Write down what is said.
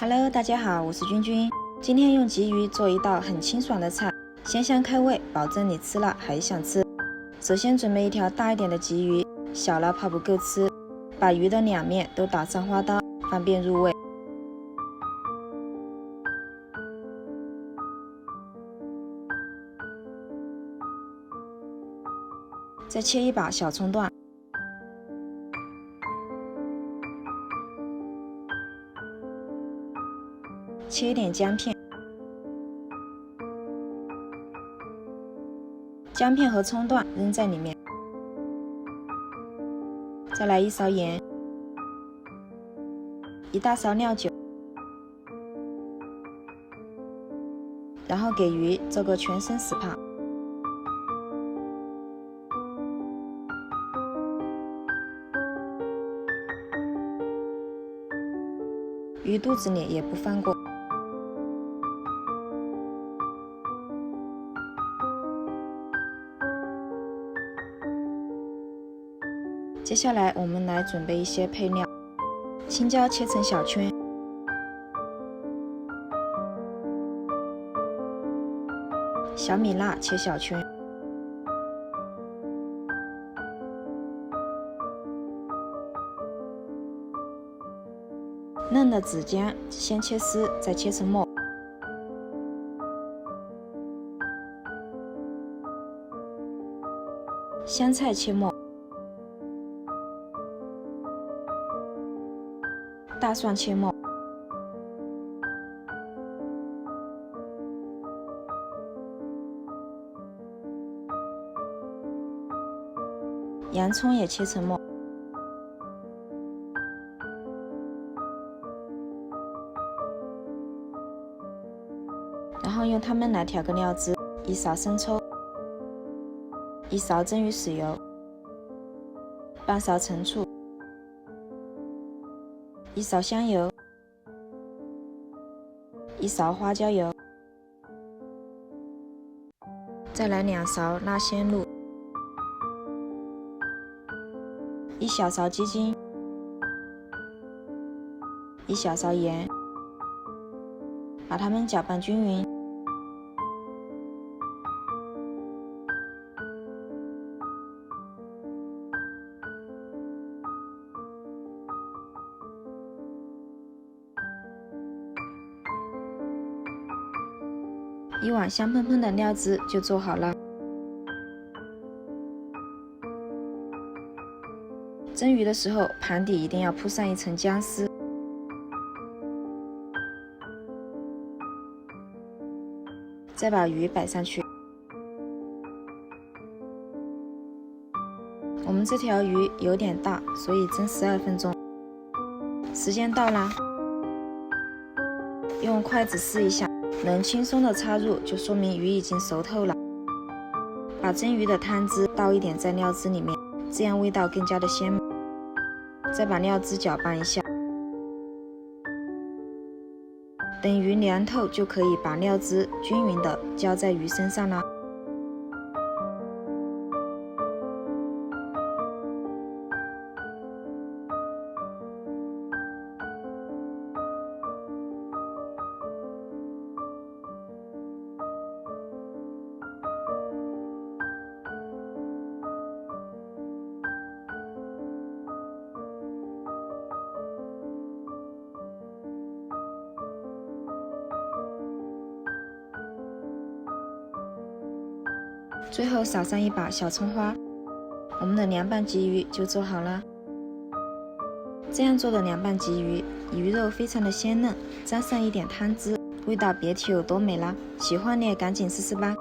Hello， 大家好，我是君君。今天用鲫鱼做一道很清爽的菜，鲜香开胃，保证你吃了还想吃。首先准备一条大一点的鲫鱼，小了怕不够吃，把鱼的两面都打上花刀，方便入味。再切一把小葱段，切一点姜片，姜片和葱段扔在里面，再来一勺盐，一大勺料酒，然后给鱼做个全身SPA。鱼肚子里也不放过。接下来我们来准备一些配料，青椒切成小圈，小米辣切小圈，嫩的紫姜先切丝，再切成末，香菜切末，大蒜切末，洋葱也切成末，然后用它们来调个料汁：一勺生抽，一勺蒸鱼豉油，半勺陈醋，一勺香油，一勺花椒油，再来2勺辣鲜露，一小勺鸡精，一小勺盐，把它们搅拌均匀。一碗香喷喷的料汁就做好了。蒸鱼的时候，盘底一定要铺上一层姜丝。再把鱼摆上去。我们这条鱼有点大，所以蒸12分钟。时间到啦，用筷子试一下。能轻松的插入，就说明鱼已经熟透了。把蒸鱼的汤汁倒一点在料汁里面，这样味道更加的鲜美。再把料汁搅拌一下，等鱼凉透就可以把料汁均匀的浇在鱼身上了。最后撒上一把小葱花，我们的凉拌鲫鱼就做好了。这样做的凉拌鲫鱼，鱼肉非常的鲜嫩，沾上一点汤汁，味道别提有多美啦！喜欢你也赶紧试试吧。